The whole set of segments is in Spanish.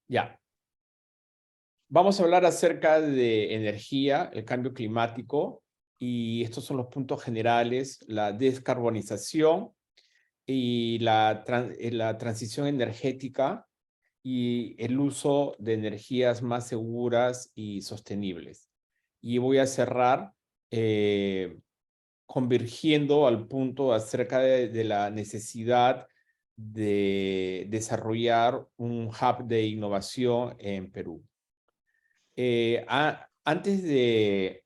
Ya. Vamos a hablar acerca de energía, el cambio climático, y estos son los puntos generales: la descarbonización y la transición energética y el uso de energías más seguras y sostenibles. Y voy a cerrar eh, convergiendo al punto acerca de la necesidad de desarrollar un hub de innovación en Perú. Antes de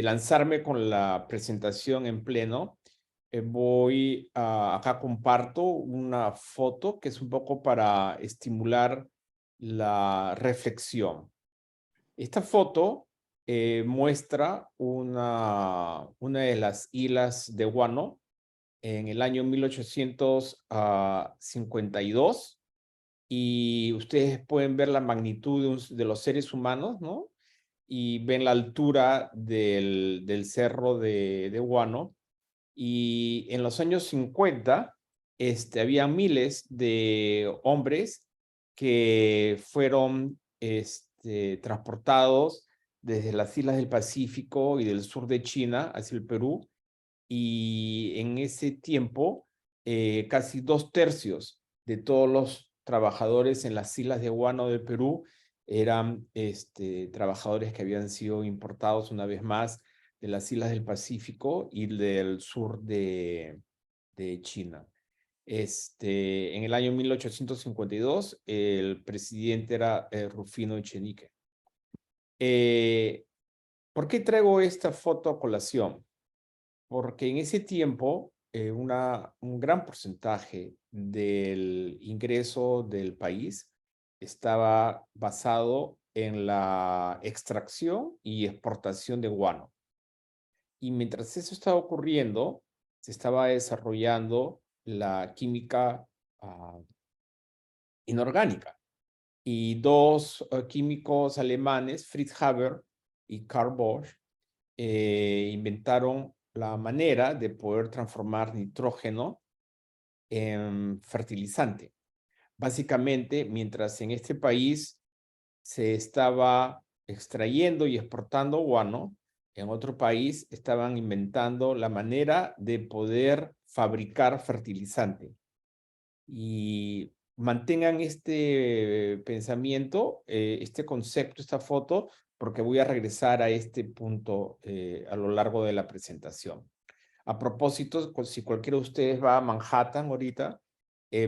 lanzarme con la presentación en pleno, acá comparto una foto que es un poco para estimular la reflexión. Esta foto muestra una de las islas de Guano en el año 1852, y ustedes pueden ver la magnitud de los seres humanos, ¿no? Y ven la altura del cerro de Guano. Y en los años 50, había miles de hombres que fueron transportados desde las islas del Pacífico y del sur de China hacia el Perú. Y en ese tiempo, casi 2/3 de todos los trabajadores en las islas de Guano del Perú eran trabajadores que habían sido importados una vez más de las islas del Pacífico y del sur de China. En el año 1852, el presidente era Rufino Echenique. ¿Por qué traigo esta foto a colación? Porque en ese tiempo un gran porcentaje del ingreso del país estaba basado en la extracción y exportación de guano. Y mientras eso estaba ocurriendo, se estaba desarrollando la química inorgánica. Y dos químicos alemanes, Fritz Haber y Karl Bosch, inventaron la manera de poder transformar nitrógeno en fertilizante. Básicamente, mientras en este país se estaba extrayendo y exportando guano, en otro país estaban inventando la manera de poder fabricar fertilizante. Y mantengan este pensamiento, este concepto, esta foto, porque voy a regresar a este punto a lo largo de la presentación. A propósito, si cualquiera de ustedes va a Manhattan ahorita,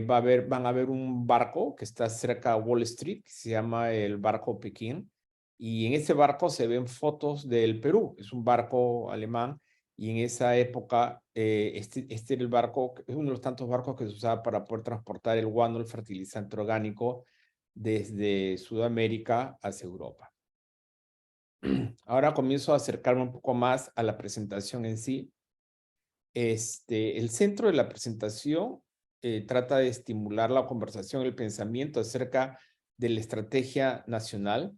van a ver un barco que está cerca de Wall Street, que se llama el barco Pekín, y en ese barco se ven fotos del Perú. Es un barco alemán, y en esa época este era el barco, es uno de los tantos barcos que se usaba para poder transportar el guano, el fertilizante orgánico, desde Sudamérica hacia Europa. Ahora comienzo a acercarme un poco más a la presentación en sí. El centro de la presentación trata de estimular la conversación y el pensamiento acerca de la estrategia nacional.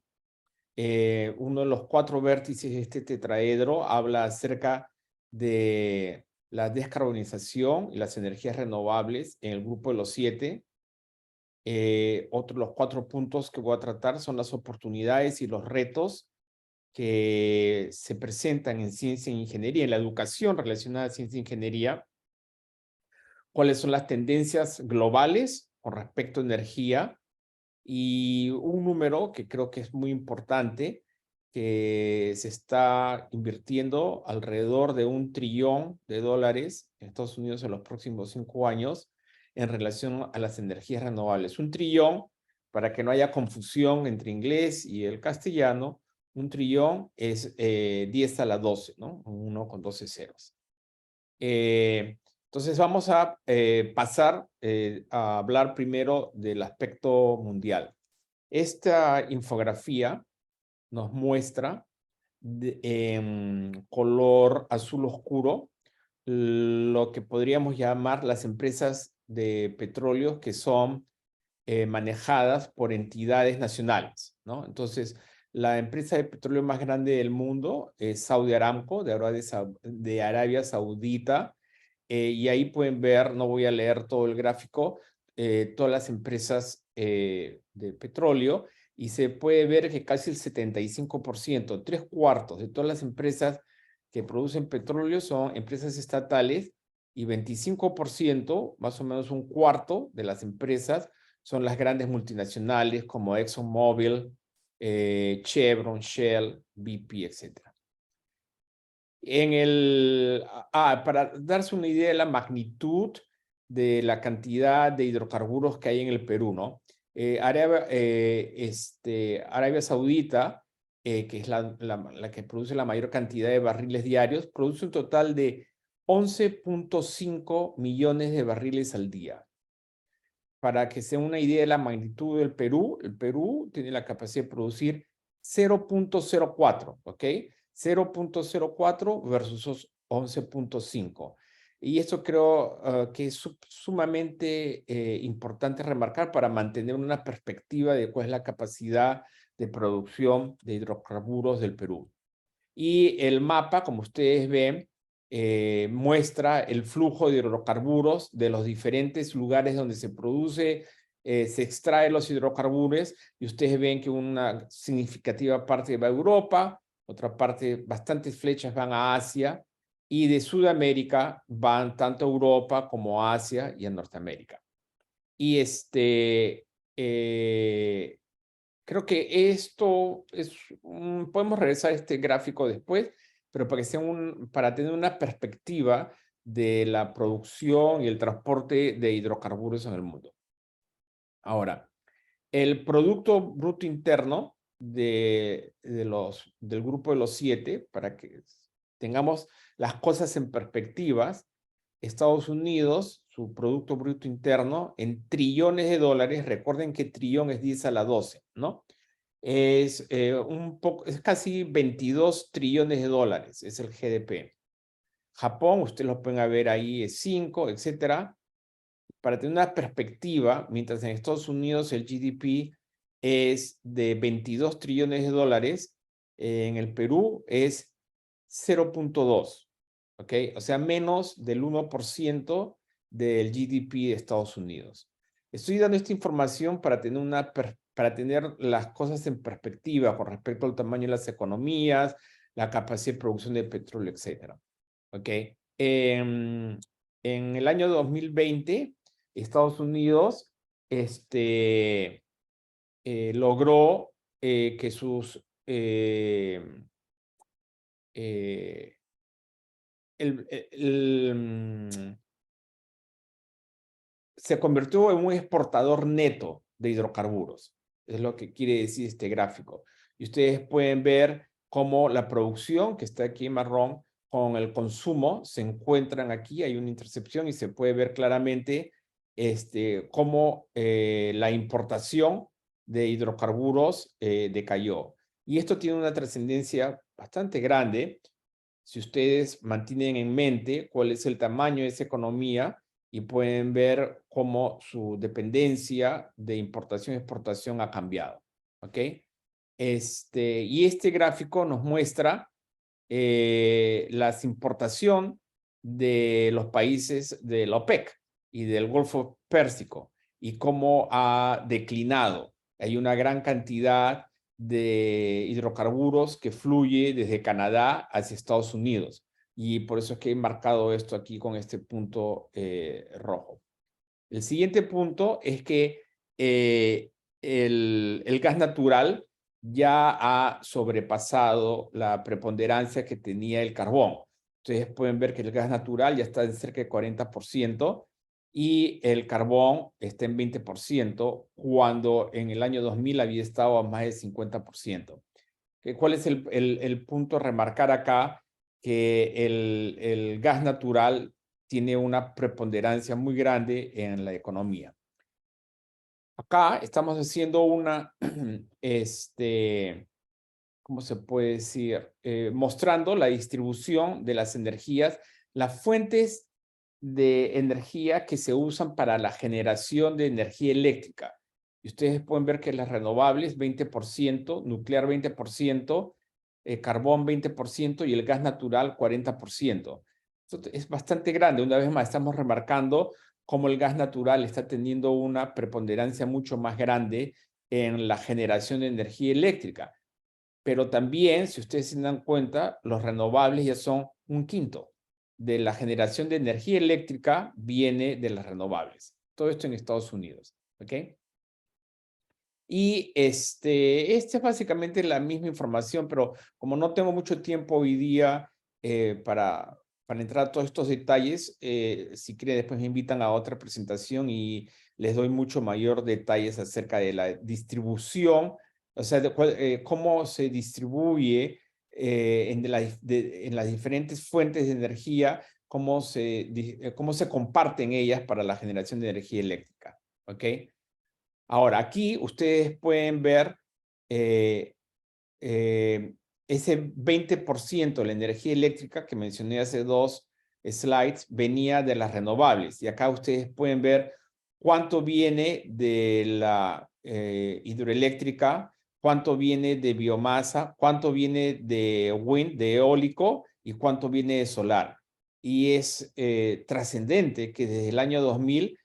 Uno de los 4 vértices de este tetraedro habla acerca de la descarbonización y las energías renovables en el grupo de los 7. Los 4 puntos que voy a tratar son las oportunidades y los retos que se presentan en ciencia e ingeniería, en la educación relacionada a ciencia e ingeniería. Cuáles son las tendencias globales con respecto a energía, y un número que creo que es muy importante, que se está invirtiendo alrededor de $1 trillón en Estados Unidos en los próximos 5 años en relación a las energías renovables. 1 trillón, para que no haya confusión entre inglés y el castellano, 1 trillón es 10 a la 12, ¿no? 1 con 12 ceros. Entonces vamos a pasar a hablar primero del aspecto mundial. Esta infografía nos muestra en color azul oscuro lo que podríamos llamar las empresas de petróleo que son manejadas por entidades nacionales, ¿no? Entonces, la empresa de petróleo más grande del mundo es Saudi Aramco, de Arabia Saudita, y ahí pueden ver, no voy a leer todo el gráfico, todas las empresas de petróleo y se puede ver que casi el 75%, 3/4 de todas las empresas que producen petróleo son empresas estatales y 25%, más o menos un cuarto de las empresas, son las grandes multinacionales como ExxonMobil, Chevron, Shell, BP, etc. Para darse una idea de la magnitud de la cantidad de hidrocarburos que hay en el Perú, ¿no? Arabia Saudita, que es la que produce la mayor cantidad de barriles diarios, produce un total de 11.5 millones de barriles al día. Para que se den una idea de la magnitud del Perú, el Perú tiene la capacidad de producir 0.04, ¿ok? 0.04 versus 11.5. Y esto creo que es sumamente importante remarcar para mantener una perspectiva de cuál es la capacidad de producción de hidrocarburos del Perú. Y el mapa, como ustedes ven, muestra el flujo de hidrocarburos de los diferentes lugares donde se produce, se extrae los hidrocarburos, y ustedes ven que una significativa parte va a Europa, otra parte, bastantes flechas van a Asia, y de Sudamérica van tanto a Europa como a Asia y a Norteamérica. Y creo que esto es, podemos regresar a este gráfico después, pero para, para tener una perspectiva de la producción y el transporte de hidrocarburos en el mundo. Ahora, el Producto Bruto Interno del grupo de los 7, para que tengamos las cosas en perspectivas, Estados Unidos, su Producto Bruto Interno en trillones de dólares, recuerden que trillón es 10 a la 12, ¿no? Es es casi 22 trillones de dólares, es el GDP. Japón, ustedes lo pueden ver ahí, es 5, etcétera. Para tener una perspectiva, mientras en Estados Unidos el GDP es de 22 trillones de dólares, en el Perú es 0.2, ¿ok? O sea, menos del 1% del GDP de Estados Unidos. Estoy dando esta información para tener las cosas en perspectiva con respecto al tamaño de las economías, la capacidad de producción de petróleo, etcétera. ¿Ok? En el año 2020, Estados Unidos logró que sus se convirtió en un exportador neto de hidrocarburos. Es lo que quiere decir este gráfico. Y ustedes pueden ver cómo la producción, que está aquí en marrón, con el consumo, se encuentran aquí. Hay una intercepción y se puede ver claramente cómo la importación de hidrocarburos decayó. Y esto tiene una trascendencia bastante grande si ustedes mantienen en mente cuál es el tamaño de esa economía y pueden ver cómo su dependencia de importación y exportación ha cambiado. ¿Ok? Y este gráfico nos muestra la importación de los países de la OPEC y del Golfo Pérsico y cómo ha declinado. Hay una gran cantidad de hidrocarburos que fluye desde Canadá hacia Estados Unidos. Y por eso es que he marcado esto aquí con este punto rojo. El siguiente punto es que el gas natural ya ha sobrepasado la preponderancia que tenía el carbón. Ustedes pueden ver que el gas natural ya está en cerca de 40% y el carbón está en 20%, cuando en el año 2000 había estado a más de 50%. ¿Cuál es el punto a remarcar acá? Que el gas natural tiene una preponderancia muy grande en la economía. Acá estamos haciendo una, ¿cómo se puede decir? Mostrando la distribución de las energías, las fuentes de energía que se usan para la generación de energía eléctrica. Y ustedes pueden ver que las renovables 20%, nuclear 20%, carbón 20% y el gas natural 40%. Esto es bastante grande. Una vez más, estamos remarcando cómo el gas natural está teniendo una preponderancia mucho más grande en la generación de energía eléctrica. Pero también, si ustedes se dan cuenta, los renovables ya son 1/5 de la generación de energía eléctrica viene de las renovables. Todo esto en Estados Unidos, ¿ok? Y esta es básicamente la misma información, pero como no tengo mucho tiempo hoy día para entrar a todos estos detalles, si quieren después me invitan a otra presentación y les doy mucho mayor detalles acerca de la distribución, o sea, cómo se distribuye en las diferentes fuentes de energía, cómo se comparten ellas para la generación de energía eléctrica, ¿ok? Ahora, aquí ustedes pueden ver eh, ese 20% de la energía eléctrica que mencioné hace 2 slides venía de las renovables. Y acá ustedes pueden ver cuánto viene de la hidroeléctrica, cuánto viene de biomasa, cuánto viene de wind, de eólico, y cuánto viene de solar. Y es trascendente que desde el año 2000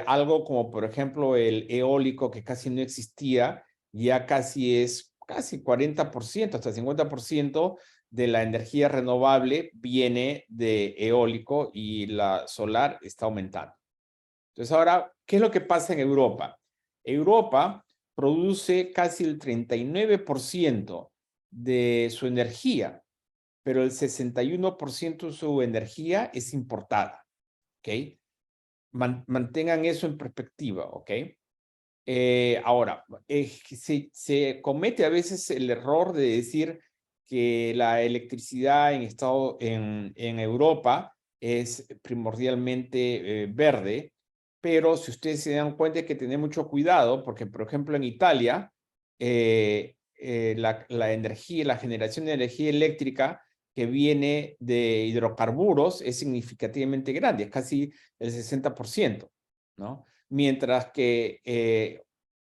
algo como por ejemplo el eólico que casi no existía, ya casi es casi 40%, hasta 50% de la energía renovable viene de eólico y la solar está aumentando. Entonces ahora, ¿qué es lo que pasa en Europa? Europa produce casi el 39% de su energía, pero el 61% de su energía es importada, ¿ok? Mantengan eso en perspectiva, ¿ok? Ahora, se comete a veces el error de decir que la electricidad en Europa es primordialmente verde, pero si ustedes se dan cuenta hay que tener mucho cuidado porque, por ejemplo, en Italia, la energía, la generación de energía eléctrica que viene de hidrocarburos es significativamente grande, es casi el 60%, ¿no? Mientras que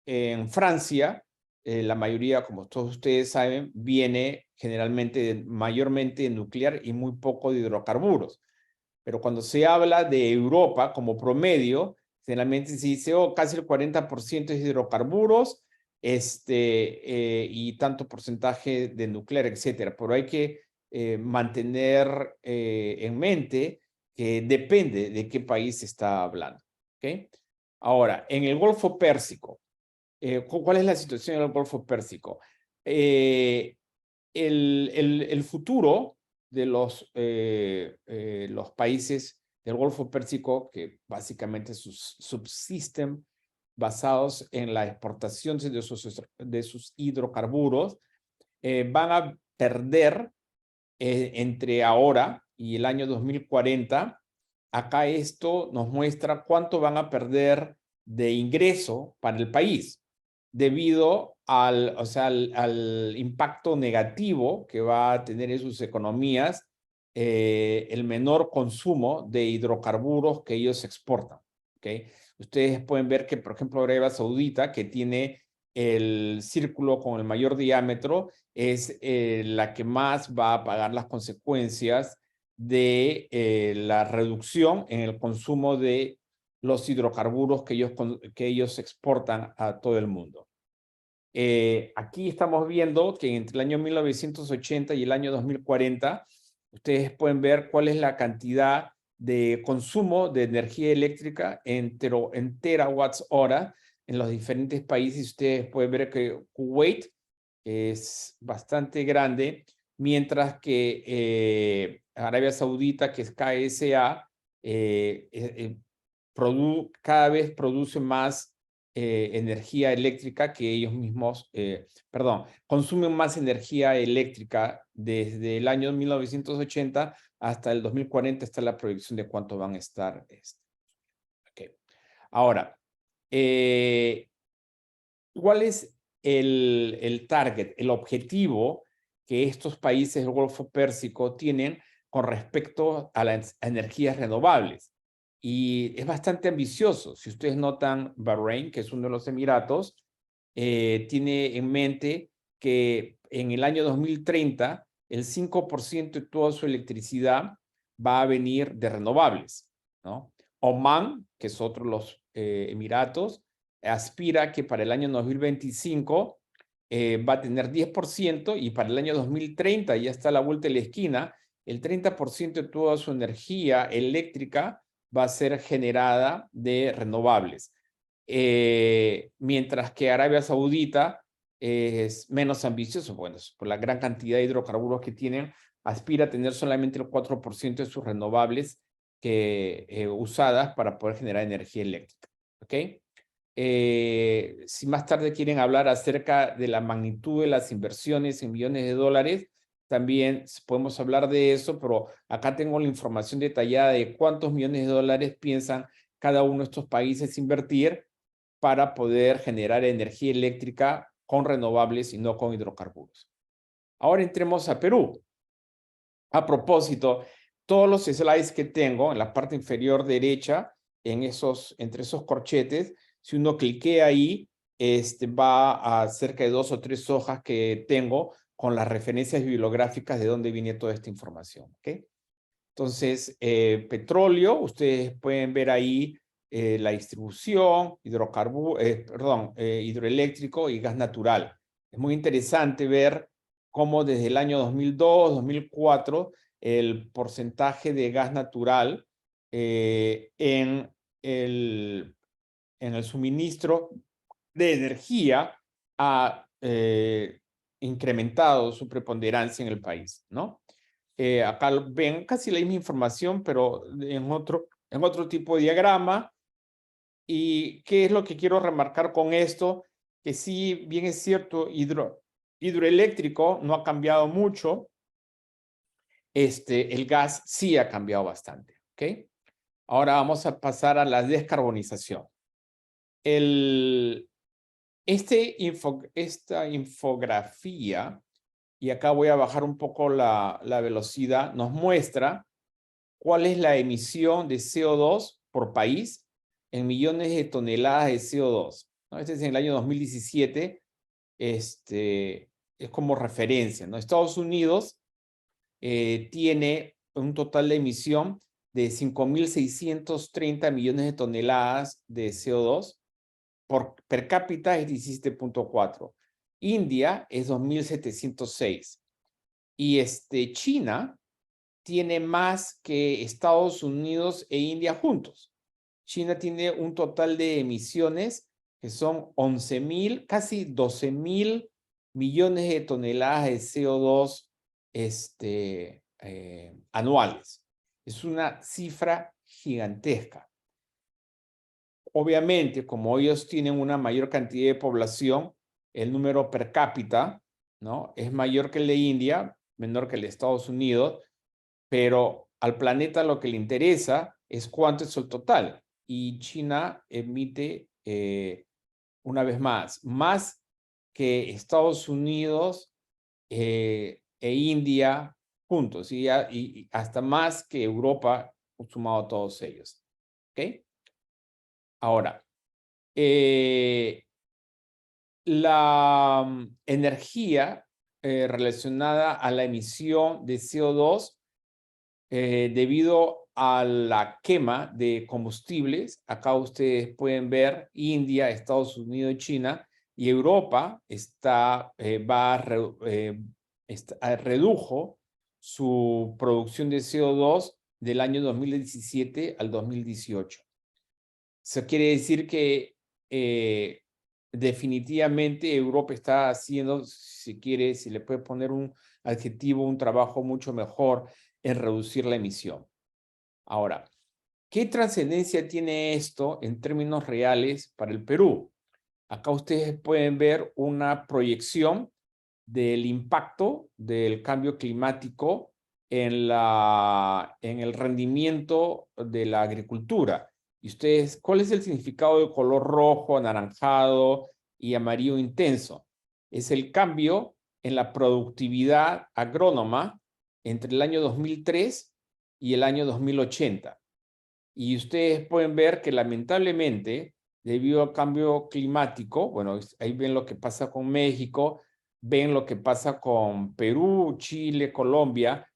en Francia, la mayoría, como todos ustedes saben, viene generalmente, mayormente de nuclear y muy poco de hidrocarburos. Pero cuando se habla de Europa como promedio, generalmente se dice, oh, casi el 40% es hidrocarburos, y tanto porcentaje de nuclear, etcétera. Pero hay que mantener en mente que depende de qué país se está hablando, ¿ok? Ahora, en el Golfo Pérsico, ¿cuál es la situación en el Golfo Pérsico? El futuro de los países del Golfo Pérsico, que básicamente subsisten basados en la exportación de sus hidrocarburos, van a perder entre ahora y el año 2040. Acá esto nos muestra cuánto van a perder de ingreso para el país debido al impacto negativo que va a tener en sus economías el menor consumo de hidrocarburos que ellos exportan, ¿okay? Ustedes pueden ver que, por ejemplo, Arabia Saudita, que tiene el círculo con el mayor diámetro, es la que más va a pagar las consecuencias de la reducción en el consumo de los hidrocarburos que ellos exportan a todo el mundo. Aquí estamos viendo que entre el año 1980 y el año 2040, ustedes pueden ver cuál es la cantidad de consumo de energía eléctrica en terawatts hora en los diferentes países. Ustedes pueden ver que Kuwait es bastante grande, mientras que Arabia Saudita, que es KSA, cada vez produce más energía eléctrica que ellos mismos, consumen más energía eléctrica desde el año 1980 hasta el 2040 está la proyección de cuánto van a estar. Okay. Ahora, ¿cuál es el target, el objetivo que estos países del Golfo Pérsico tienen con respecto a las energías renovables? Y es bastante ambicioso. Si ustedes notan, Bahrein, que es uno de los Emiratos, tiene en mente que en el año 2030 el 5% de toda su electricidad va a venir de renovables, ¿no? Oman, que es otro de los Emiratos, aspira que para el año 2025 va a tener 10% y para el año 2030, ya está a la vuelta de la esquina, el 30% de toda su energía eléctrica va a ser generada de renovables. Mientras que Arabia Saudita es menos ambicioso, bueno, por la gran cantidad de hidrocarburos que tienen, aspira a tener solamente el 4% de sus renovables usadas para poder generar energía eléctrica. ¿Ok? Si más tarde quieren hablar acerca de la magnitud de las inversiones en millones de dólares, también podemos hablar de eso, pero acá tengo la información detallada de cuántos millones de dólares piensan cada uno de estos países invertir para poder generar energía eléctrica con renovables y no con hidrocarburos. Ahora entremos a Perú. A propósito, todos los slides que tengo en la parte inferior derecha, entre esos corchetes, si uno cliquea ahí, va a cerca de 2 o 3 hojas que tengo con las referencias bibliográficas de dónde viene toda esta información. ¿Okay? Entonces, petróleo, ustedes pueden ver ahí la distribución, hidroeléctrico y gas natural. Es muy interesante ver cómo desde el año 2002, 2004, el porcentaje de gas natural en el suministro de energía ha incrementado su preponderancia en el país, ¿no? Acá ven casi la misma información, pero en otro tipo de diagrama. ¿Y qué es lo que quiero remarcar con esto? Que sí, bien es cierto, hidroeléctrico no ha cambiado mucho. El gas sí ha cambiado bastante, ¿ok? Ahora vamos a pasar a la descarbonización. Esta infografía, y acá voy a bajar un poco la velocidad, nos muestra cuál es la emisión de CO2 por país en millones de toneladas de CO2. ¿No? Este es en el año 2017, es como referencia, ¿no? Estados Unidos tiene un total de emisión de 5.630 millones de toneladas de CO2, per cápita es 17.4. India es 2.706. Y China tiene más que Estados Unidos e India juntos. China tiene un total de emisiones que son 11.000, casi 12.000 millones de toneladas de CO2 anuales. Es una cifra gigantesca. Obviamente, como ellos tienen una mayor cantidad de población, el número per cápita, ¿no? Es mayor que el de India, menor que el de Estados Unidos, pero al planeta lo que le interesa es cuánto es el total. Y China emite, una vez más que Estados Unidos e India juntos, y hasta más que Europa, sumado a todos ellos. ¿Ok? Ahora, la energía relacionada a la emisión de CO2 debido a la quema de combustibles. Acá ustedes pueden ver India, Estados Unidos y China, y Europa redujo su producción de CO2 del año 2017 al 2018. Eso quiere decir que definitivamente Europa está haciendo, si quiere, si le puede poner un adjetivo, un trabajo mucho mejor en reducir la emisión. Ahora, ¿qué trascendencia tiene esto en términos reales para el Perú? Acá ustedes pueden ver una proyección del impacto del cambio climático en el rendimiento de la agricultura. Y ustedes, ¿cuál es el significado de color rojo, anaranjado y amarillo intenso? Es el cambio en la productividad agrónoma entre el año 2003 y el año 2080. Y ustedes pueden ver que lamentablemente, debido al cambio climático, bueno, ahí ven lo que pasa con México, ven lo que pasa con Perú, Chile, Colombia,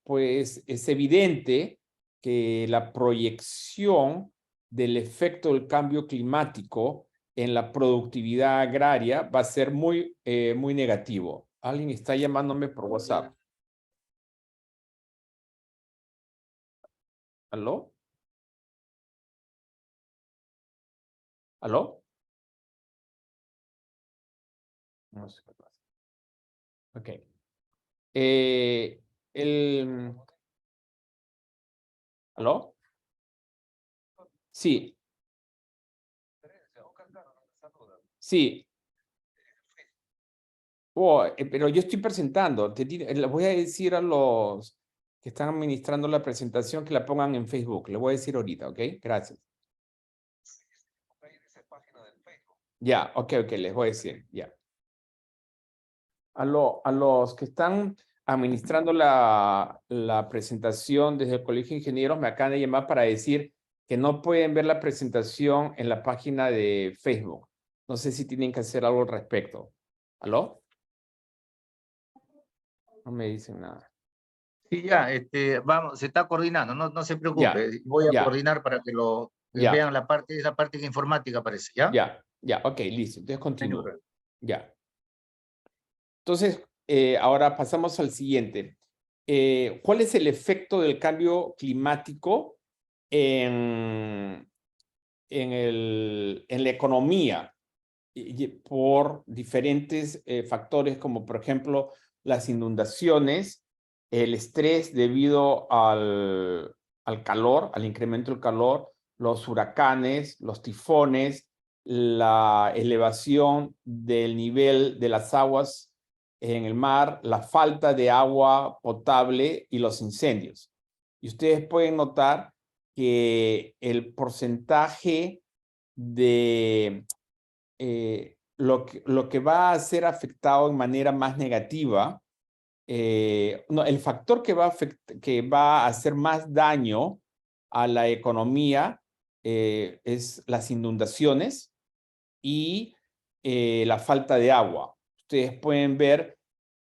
pues es evidente que la proyección del efecto del cambio climático en la productividad agraria va a ser muy negativo. Alguien está llamándome por WhatsApp. ¿Aló? ¿Aló? No sé qué pasa. Ok. El... ¿Aló? Sí. Sí. Oh, pero yo estoy presentando. Le voy a decir a los que están administrando la presentación que la pongan en Facebook. Le voy a decir ahorita, ¿ok? Gracias. Ya, ok, les voy a decir, ya. A los que están administrando la presentación desde el Colegio de Ingenieros me acaban de llamar para decir que no pueden ver la presentación en la página de Facebook. No sé si tienen que hacer algo al respecto. ¿Aló? No me dicen nada. Sí, ya, vamos, se está coordinando, no se Ya, preocupe. Voy a ya, coordinar para que ya, vean esa parte que informática parece, ¿ya? ya, ok, listo. Entonces No hay ningún continúo. problema. Ya. Entonces, ahora pasamos al siguiente. ¿Cuál es el efecto del cambio climático en la economía por diferentes factores como por ejemplo las inundaciones, el estrés debido al calor, al incremento del calor, los huracanes, los tifones, la elevación del nivel de las aguas en el mar, la falta de agua potable y los incendios. Y ustedes pueden notar que el porcentaje de lo que va a ser afectado en manera más negativa, no, el factor que va a hacer más daño a la economía es las inundaciones y la falta de agua. Ustedes pueden ver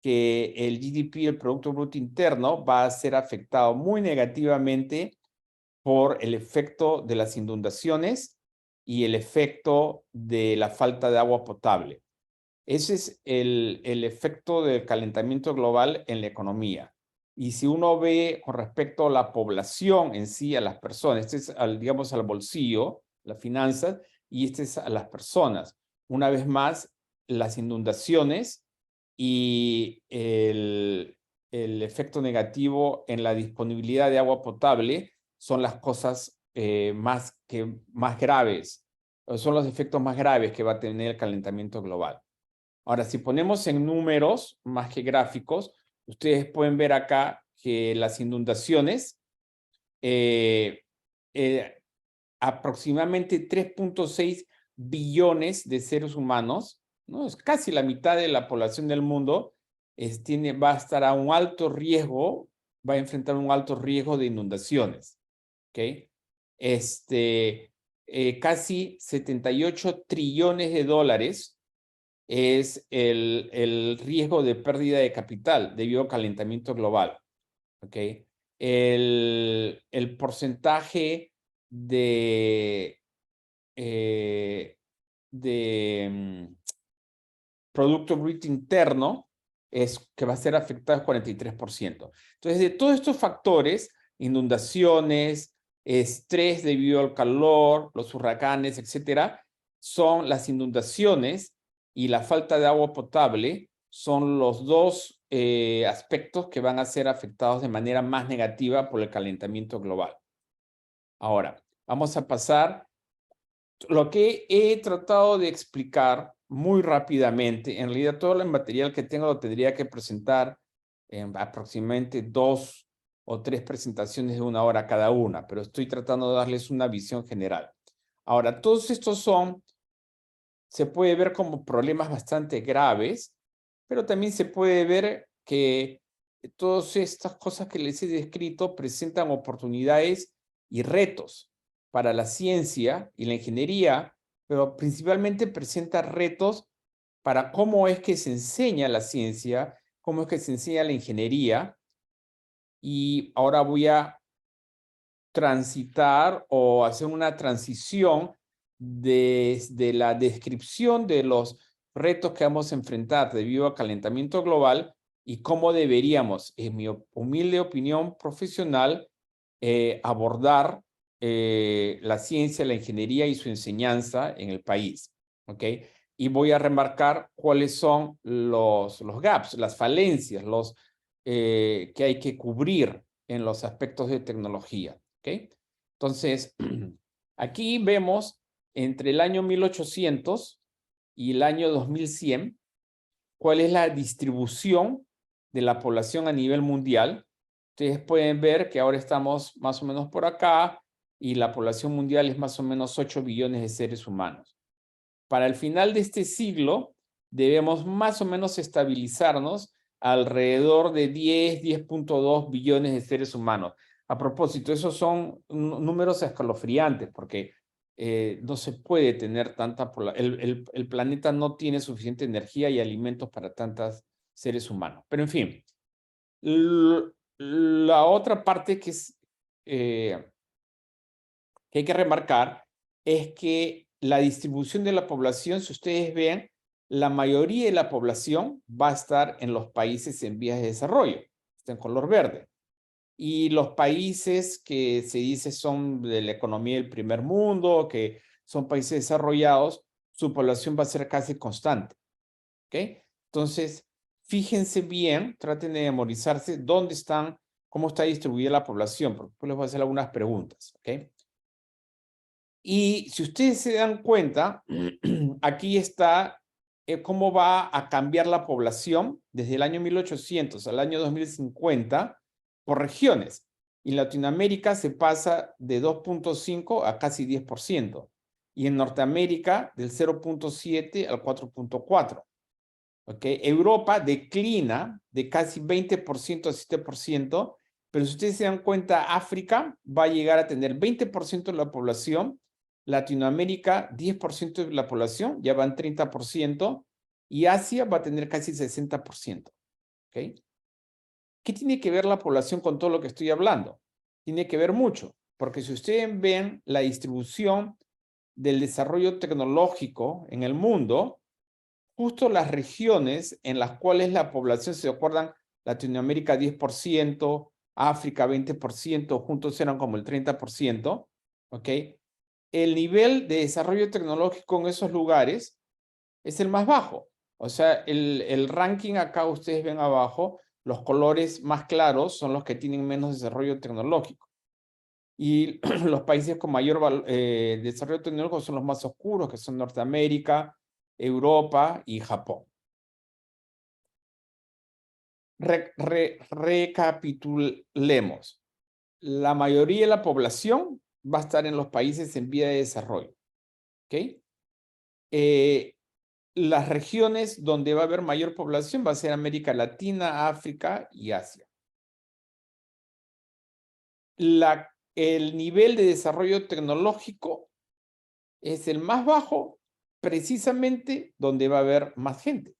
que el GDP, el Producto Bruto Interno, va a ser afectado muy negativamente por el efecto de las inundaciones y el efecto de la falta de agua potable. Ese es el efecto del calentamiento global en la economía. Y si uno ve con respecto a la población en sí, a las personas, este es digamos al bolsillo, las finanzas, y este es a las personas. Una vez más, las inundaciones y el efecto negativo en la disponibilidad de agua potable son las cosas más graves, son los efectos más graves que va a tener el calentamiento global. Ahora, si ponemos en números más que gráficos, ustedes pueden ver acá que las inundaciones, aproximadamente 3.6 billones de seres humanos, ¿no? Es casi la mitad de la población del mundo, va a estar a un alto riesgo, va a enfrentar un alto riesgo de inundaciones. ¿Ok? Casi 78 trillones de dólares es el riesgo de pérdida de capital debido al calentamiento global. ¿Ok? El porcentaje de Producto Bruto Interno es que va a ser afectado 43%. Entonces, de todos estos factores, inundaciones, estrés debido al calor, los huracanes, etcétera, son las inundaciones y la falta de agua potable son los dos aspectos que van a ser afectados de manera más negativa por el calentamiento global. Ahora, vamos a pasar. Lo que he tratado de explicar muy rápidamente, en realidad todo el material que tengo lo tendría que presentar en aproximadamente 2 o 3 presentaciones de 1 hora cada una, pero estoy tratando de darles una visión general. Ahora, todos estos se puede ver como problemas bastante graves, pero también se puede ver que todas estas cosas que les he descrito presentan oportunidades y retos para la ciencia y la ingeniería, pero principalmente presenta retos para cómo es que se enseña la ciencia, cómo es que se enseña la ingeniería. Y ahora voy a transitar o hacer una transición desde la descripción de los retos que vamos a enfrentar debido al calentamiento global y cómo deberíamos, en mi humilde opinión profesional, abordar la ciencia, la ingeniería y su enseñanza en el país. ¿Ok? Y voy a remarcar cuáles son los gaps, las falencias, que hay que cubrir en los aspectos de tecnología. ¿Ok? Entonces, aquí vemos entre el año 1800 y el año 2100 cuál es la distribución de la población a nivel mundial. Ustedes pueden ver que ahora estamos más o menos por acá y la población mundial es más o menos 8 billones de seres humanos. Para el final de este siglo, debemos más o menos estabilizarnos alrededor de 10.2 billones de seres humanos. A propósito, esos son números escalofriantes porque no se puede tener tanta población. El planeta no tiene suficiente energía y alimentos para tantos seres humanos. Pero en fin, la otra parte que hay que remarcar es que la distribución de la población, si ustedes ven, la mayoría de la población va a estar en los países en vías de desarrollo, está en color verde. Y los países que se dice son de la economía del primer mundo, que son países desarrollados, su población va a ser casi constante. ¿Ok? Entonces, fíjense bien, traten de memorizarse dónde están, cómo está distribuida la población, porque después les voy a hacer algunas preguntas. ¿Ok? Y si ustedes se dan cuenta, aquí está cómo va a cambiar la población desde el año 1800 al año 2050 por regiones. En Latinoamérica se pasa de 2.5 a casi 10%. Y en Norteamérica del 0.7 al 4.4. ¿Okay? Europa declina de casi 20% a 7%, pero si ustedes se dan cuenta, África va a llegar a tener 20% de la población, Latinoamérica 10% de la población, ya van 30%, y Asia va a tener casi 60%. ¿Okay? ¿Qué tiene que ver la población con todo lo que estoy hablando? Tiene que ver mucho, porque si ustedes ven la distribución del desarrollo tecnológico en el mundo, justo las regiones en las cuales la población, se acuerdan, Latinoamérica 10%, África 20%, juntos eran como el 30%, ¿ok? El nivel de desarrollo tecnológico en esos lugares es el más bajo. O sea, el ranking acá ustedes ven abajo, los colores más claros son los que tienen menos desarrollo tecnológico. Y los países con mayor desarrollo tecnológico son los más oscuros, que son Norteamérica, Europa y Japón. Recapitulemos. La mayoría de la población va a estar en los países en vía de desarrollo. ¿Ok? Las regiones donde va a haber mayor población va a ser América Latina, África y Asia. El nivel de desarrollo tecnológico es el más bajo precisamente donde va a haber más gente.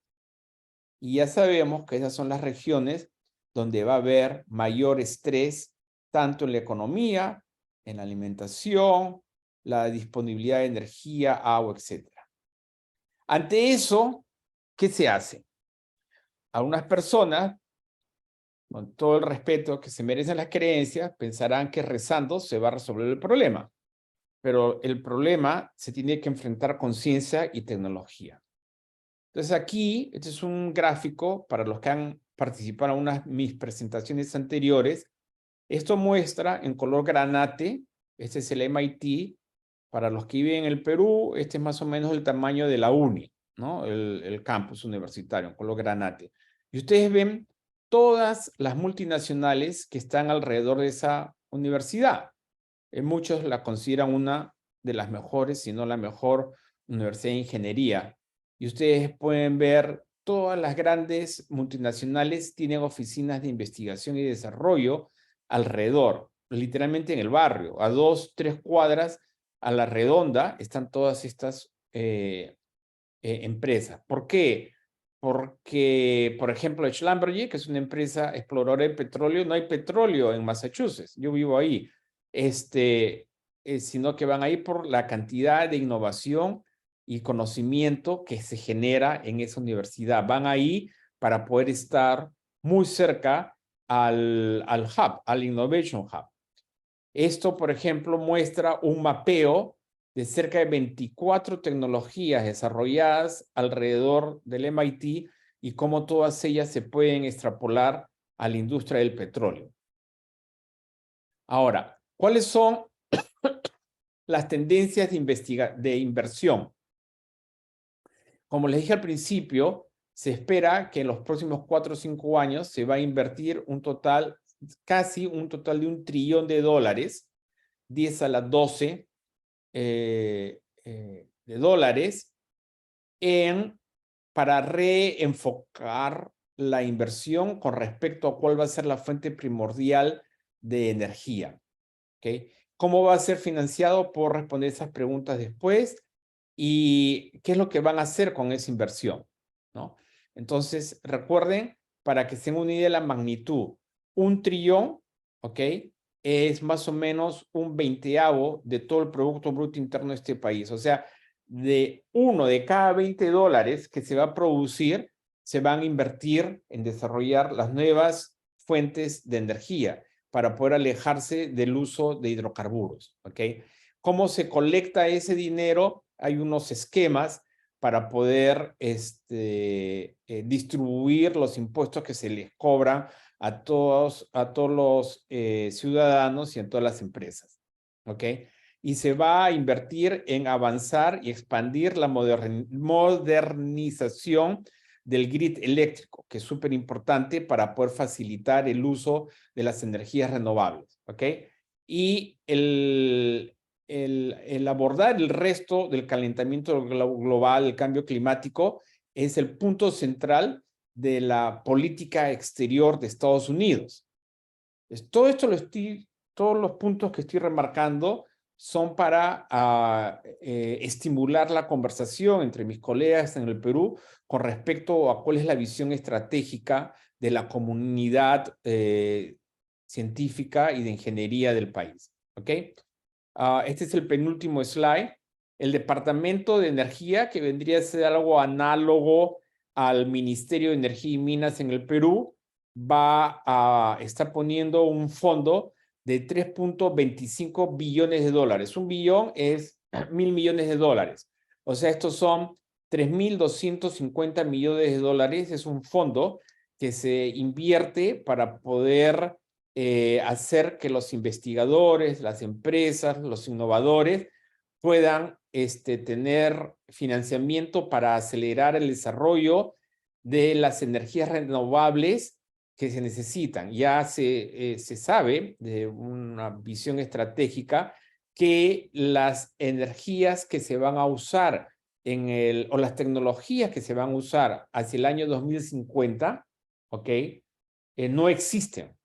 Y ya sabemos que esas son las regiones donde va a haber mayor estrés, tanto en la economía, en la alimentación, la disponibilidad de energía, agua, etc. Ante eso, ¿qué se hace? Algunas personas, con todo el respeto que se merecen las creencias, pensarán que rezando se va a resolver el problema. Pero el problema se tiene que enfrentar con ciencia y tecnología. Entonces aquí, este es un gráfico para los que han participado en unas de mis presentaciones anteriores. Esto muestra en color granate, este es el MIT, para los que viven en el Perú, este es más o menos el tamaño de la UNI, ¿no? El campus universitario, en color granate. Y ustedes ven todas las multinacionales que están alrededor de esa universidad. Muchos la consideran una de las mejores, si no la mejor universidad de ingeniería. Y ustedes pueden ver todas las grandes multinacionales tienen oficinas de investigación y desarrollo alrededor, literalmente en el barrio, a 2, 3 cuadras a la redonda están todas estas empresas. ¿Por qué? Porque, por ejemplo, Schlumberger, que es una empresa exploradora de petróleo, no hay petróleo en Massachusetts, yo vivo ahí. sino que van a ir por la cantidad de innovación y conocimiento que se genera en esa universidad. Van ahí para poder estar muy cerca al hub, al Innovation Hub. Esto, por ejemplo, muestra un mapeo de cerca de 24 tecnologías desarrolladas alrededor del MIT y cómo todas ellas se pueden extrapolar a la industria del petróleo. Ahora, ¿cuáles son las tendencias de inversión? Como les dije al principio, se espera que en los próximos 4 o 5 años se va a invertir casi un total de $1 trillón, 10 a la 12 de dólares, para reenfocar la inversión con respecto a cuál va a ser la fuente primordial de energía. ¿Okay? ¿Cómo va a ser financiado? Puedo responder esas preguntas después. ¿Y qué es lo que van a hacer con esa inversión? ¿No? Entonces, recuerden, para que se den una idea de la magnitud, 1 trillón, ¿ok? Es más o menos un 20avo de todo el Producto Bruto Interno de este país. O sea, de uno de cada $20 que se va a producir, se van a invertir en desarrollar las nuevas fuentes de energía para poder alejarse del uso de hidrocarburos, ¿ok? ¿Cómo se colecta ese dinero? Hay unos esquemas para poder distribuir los impuestos que se les cobran a todos los ciudadanos y a todas las empresas, ¿ok? Y se va a invertir en avanzar y expandir la modernización del grid eléctrico, que es súper importante para poder facilitar el uso de las energías renovables, ¿ok? Y el abordar el resto del calentamiento global, el cambio climático, es el punto central de la política exterior de Estados Unidos. Todo esto todos los puntos que estoy remarcando son para estimular la conversación entre mis colegas en el Perú con respecto a cuál es la visión estratégica de la comunidad científica y de ingeniería del país. ¿Ok? Este es el penúltimo slide. El Departamento de Energía, que vendría a ser algo análogo al Ministerio de Energía y Minas en el Perú, está poniendo un fondo de 3.25 billones de dólares. Un billón es 1.000 millones de dólares. O sea, estos son 3.250 millones de dólares. Es un fondo que se invierte para poder hacer que los investigadores, las empresas, los innovadores puedan tener financiamiento para acelerar el desarrollo de las energías renovables que se necesitan. Ya se sabe de una visión estratégica que las energías que se van a usar o las tecnologías que se van a usar hacia el año 2050, ¿ok? No existen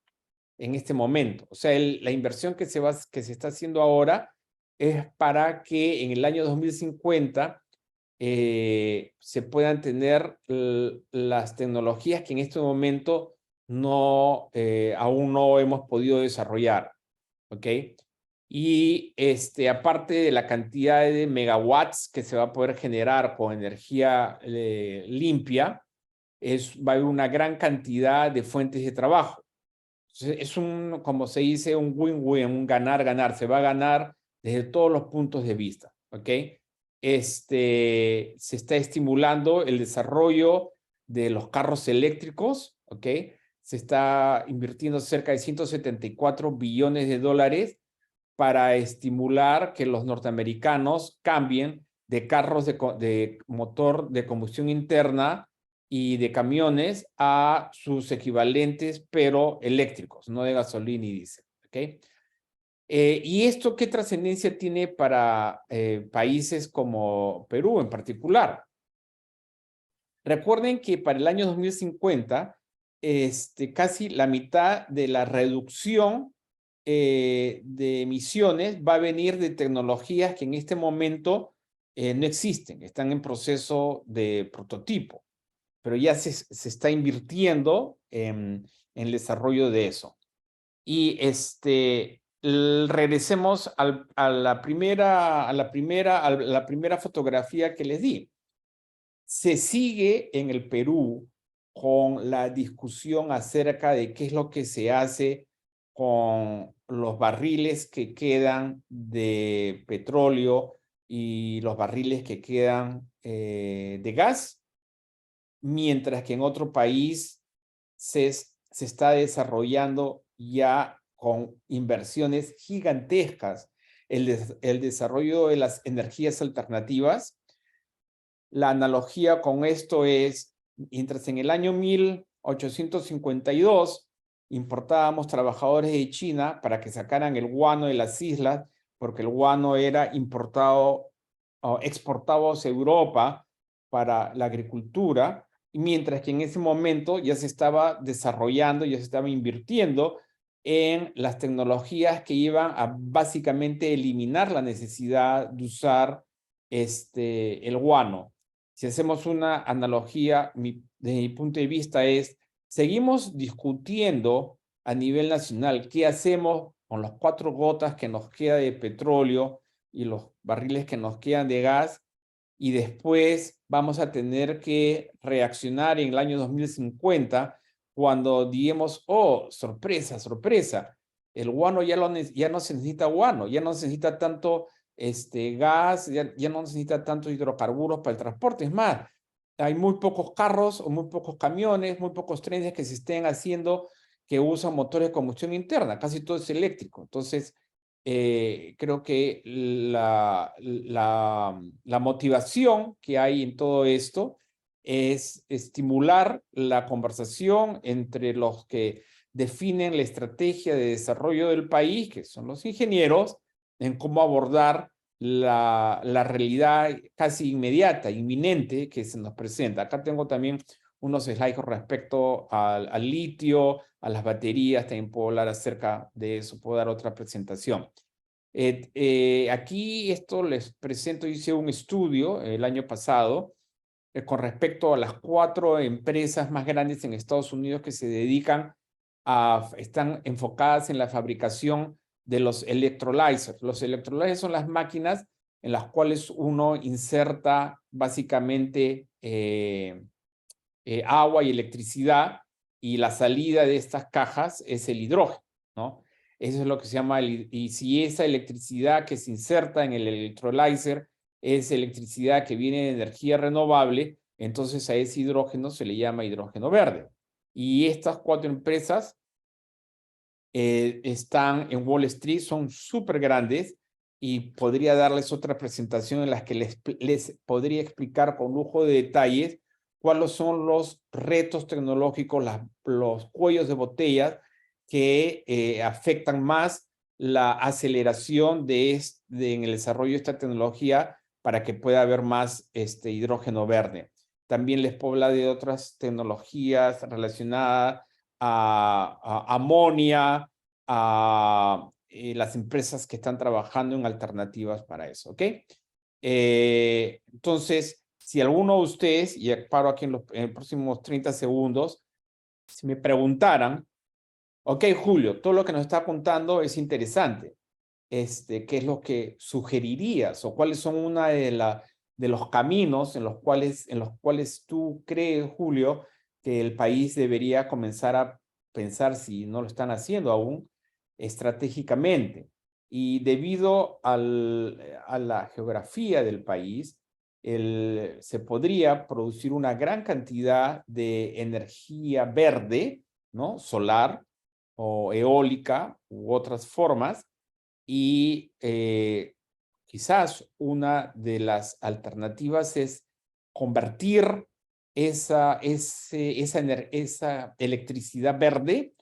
en este momento. O sea, la inversión que se está haciendo ahora es para que en el año 2050 se puedan tener las tecnologías que en este momento aún no hemos podido desarrollar. ¿Ok? Y aparte de la cantidad de megawatts que se va a poder generar con energía limpia, va a haber una gran cantidad de fuentes de trabajo. Es como se dice, un win-win, un ganar-ganar. Se va a ganar desde todos los puntos de vista, ¿ok? Se está estimulando el desarrollo de los carros eléctricos, ¿ok? Se está invirtiendo cerca de 174 billones de dólares para estimular que los norteamericanos cambien de carros de motor de combustión interna y de camiones a sus equivalentes, pero eléctricos, no de gasolina y diésel. ¿Okay? ¿Y esto qué trascendencia tiene para países como Perú en particular? Recuerden que para el año 2050, casi la mitad de la reducción de emisiones va a venir de tecnologías que en este momento no existen, están en proceso de prototipo, pero ya se está invirtiendo en el desarrollo de eso. Y regresemos a la primera fotografía que les di. Se sigue en el Perú con la discusión acerca de qué es lo que se hace con los barriles que quedan de petróleo y los barriles que quedan de gas, mientras que en otro país se está desarrollando ya con inversiones gigantescas el desarrollo de las energías alternativas. La analogía con esto es, mientras en el año 1852 importábamos trabajadores de China para que sacaran el guano de las islas, porque el guano era importado o exportado hacia Europa para la agricultura, y mientras que en ese momento ya se estaba desarrollando, ya se estaba invirtiendo en las tecnologías que iban a básicamente eliminar la necesidad de usar el guano. Si hacemos una analogía, desde mi punto de vista es, seguimos discutiendo a nivel nacional qué hacemos con las 4 gotas que nos queda de petróleo y los barriles que nos quedan de gas, y después vamos a tener que reaccionar en el año 2050 cuando digamos, oh, sorpresa, sorpresa, el guano ya no se necesita guano, ya no se necesita tanto gas, ya no necesita tantos hidrocarburos para el transporte. Es más, hay muy pocos carros o muy pocos camiones, muy pocos trenes que se estén haciendo que usan motores de combustión interna, casi todo es eléctrico. Entonces, creo que la motivación que hay en todo esto es estimular la conversación entre los que definen la estrategia de desarrollo del país, que son los ingenieros, en cómo abordar la realidad casi inmediata, inminente que se nos presenta. Acá tengo también unos slides con respecto al litio, a las baterías, también puedo hablar acerca de eso, puedo dar otra presentación. Aquí esto les presento, hice un estudio el año pasado con respecto a las 4 empresas más grandes en Estados Unidos que se dedican están enfocadas en la fabricación de los electrolyzers. Los electrolyzers son las máquinas en las cuales uno inserta básicamente agua y electricidad, y la salida de estas cajas es el hidrógeno, ¿no? Eso es lo que se llama, y si esa electricidad que se inserta en el electrolyzer es electricidad que viene de energía renovable, entonces a ese hidrógeno se le llama hidrógeno verde. Y estas 4 empresas están en Wall Street, son súper grandes, y podría darles otra presentación en la que les podría explicar con lujo de detalles cuáles son los retos tecnológicos, los cuellos de botella que afectan más la aceleración en el desarrollo de esta tecnología para que pueda haber más hidrógeno verde. También les puedo hablar de otras tecnologías relacionadas a amonia, a las empresas que están trabajando en alternativas para eso, ¿ok? Entonces, si alguno de ustedes, y paro aquí en los próximos 30 segundos, si me preguntaran, ok, Julio, todo lo que nos está contando es interesante, ¿qué es lo que sugerirías o cuáles son una de los caminos en los cuales tú crees, Julio, que el país debería comenzar a pensar, si no lo están haciendo aún, estratégicamente? Y debido a la geografía del país, se podría producir una gran cantidad de energía verde, ¿no? Solar o eólica u otras formas, y quizás una de las alternativas es convertir esa electricidad verde,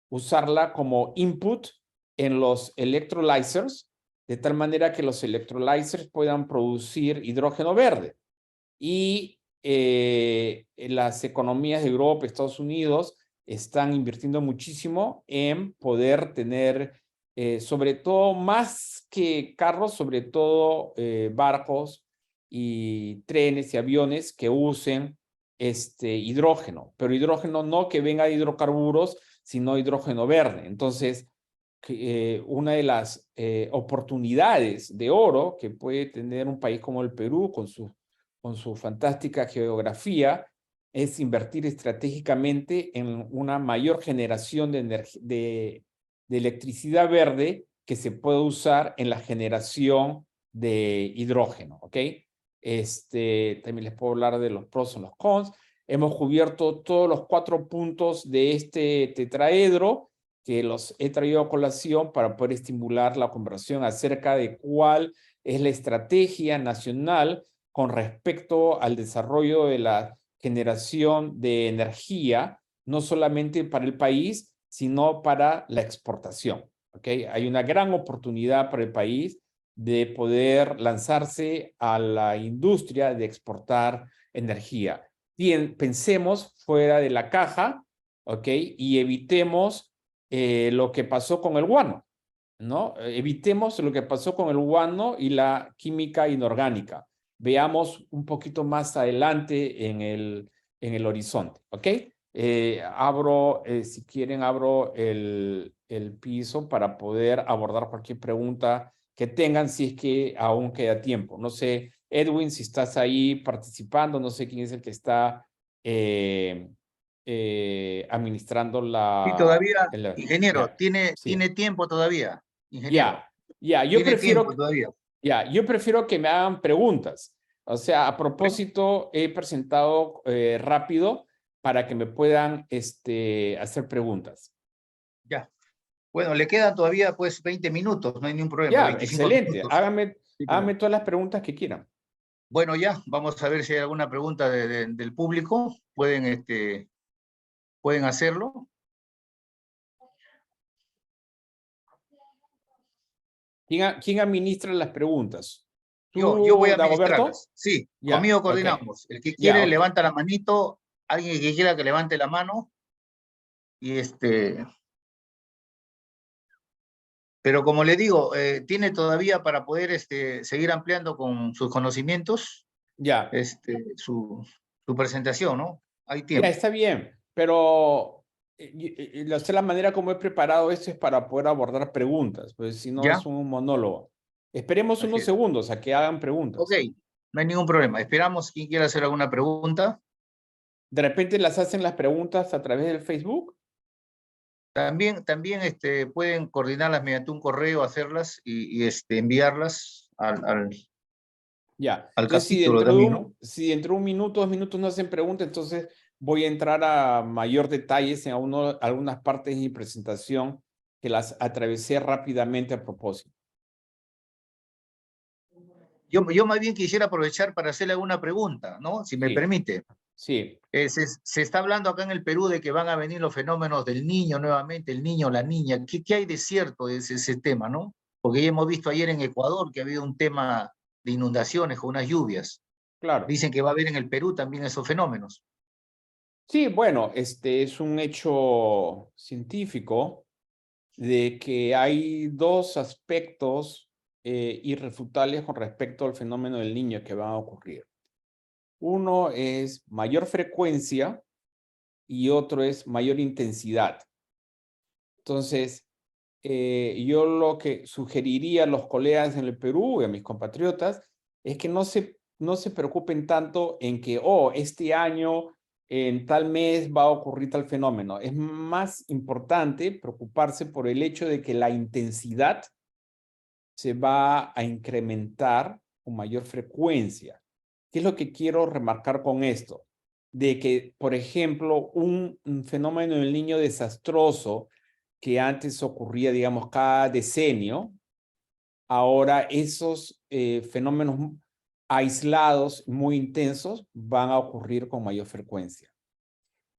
usarla como input en los electrolyzers, de tal manera que los electrolyzers puedan producir hidrógeno verde. Y las economías de Europa, Estados Unidos, están invirtiendo muchísimo en poder tener, sobre todo, más que carros, sobre todo barcos y trenes y aviones que usen hidrógeno, pero hidrógeno no que venga de hidrocarburos, sino hidrógeno verde. Entonces, una de las oportunidades de oro que puede tener un país como el Perú con su fantástica geografía es invertir estratégicamente en una mayor generación de electricidad verde que se puede usar en la generación de hidrógeno, ¿ok? También les puedo hablar de los pros y los cons. Hemos cubierto todos los 4 puntos de este tetraedro que los he traído a colación para poder estimular la conversación acerca de cuál es la estrategia nacional con respecto al desarrollo de la generación de energía, no solamente para el país, sino para la exportación. ¿Okay? Hay una gran oportunidad para el país de poder lanzarse a la industria de exportar energía. Bien, pensemos fuera de la caja, ¿ok? Y evitemos lo que pasó con el guano, ¿no? Evitemos lo que pasó con el guano y la química inorgánica. Veamos un poquito más adelante en el horizonte, ¿ok? Si quieren, abro el piso para poder abordar cualquier pregunta que tengan si es que aún queda tiempo. No sé, Edwin, si estás ahí participando, no sé quién es el que está administrando Sí, todavía, ingeniero, ya, sí. tiene tiempo todavía, ingeniero. Ya, ya, Tiene tiempo todavía. yo prefiero que me hagan preguntas. O sea, a Bueno, propósito, he presentado rápido para que me puedan hacer preguntas. ya. Bueno, le quedan todavía pues 20 minutos, no hay ningún problema, Ya, 25 excelente. minutos. Háganme todas las preguntas que quieran. Bueno, ya, vamos a ver si hay alguna pregunta del público. Pueden hacerlo. ¿Quién administra las preguntas? Yo voy ¿Tú, a Dagoberto? administrarlas. Sí, Ya, conmigo ok. coordinamos. El que Ya, quiere ok. levanta la manito, alguien que quiera que levante la mano y pero como le digo, tiene todavía para poder seguir ampliando con sus conocimientos Ya, su presentación, ¿no? Hay ya tiempo. está bien, pero la manera como he preparado esto es para poder abordar preguntas, pues si no ¿Ya? es un monólogo. Esperemos Así unos es. segundos a que hagan Ok, preguntas. no hay ningún problema. Esperamos quien quiera hacer alguna pregunta. De repente las hacen las preguntas a través del Facebook. También pueden coordinarlas mediante un correo, hacerlas enviarlas Ya, al entonces capítulo también, ¿no? si dentro de un minuto, 2 minutos no hacen preguntas, entonces voy a entrar a mayor detalles en algunas partes de mi presentación que las atravesé rápidamente a propósito. Yo más bien quisiera aprovechar para hacerle alguna pregunta, ¿no? Si me Sí, permite. sí, Se está hablando acá en el Perú de que van a venir los fenómenos del niño nuevamente, el niño o la niña. ¿Qué hay de cierto de ese tema, no? Porque ya hemos visto ayer en Ecuador que ha habido un tema de inundaciones con unas lluvias. claro. Dicen que va a haber en el Perú también esos fenómenos. Sí, bueno, este es un hecho científico de que hay dos aspectos irrefutables con respecto al fenómeno del niño que van a ocurrir. Uno es mayor frecuencia y otro es mayor intensidad. Entonces, yo lo que sugeriría a los colegas en el Perú y a mis compatriotas es que no se preocupen tanto en que, oh, este año, en tal mes va a ocurrir tal fenómeno. Es más importante preocuparse por el hecho de que la intensidad se va a incrementar con mayor frecuencia. ¿Qué es lo que quiero remarcar con esto? De que, por ejemplo, un fenómeno del niño desastroso que antes ocurría, digamos, cada decenio, ahora esos fenómenos aislados, muy intensos, van a ocurrir con mayor frecuencia.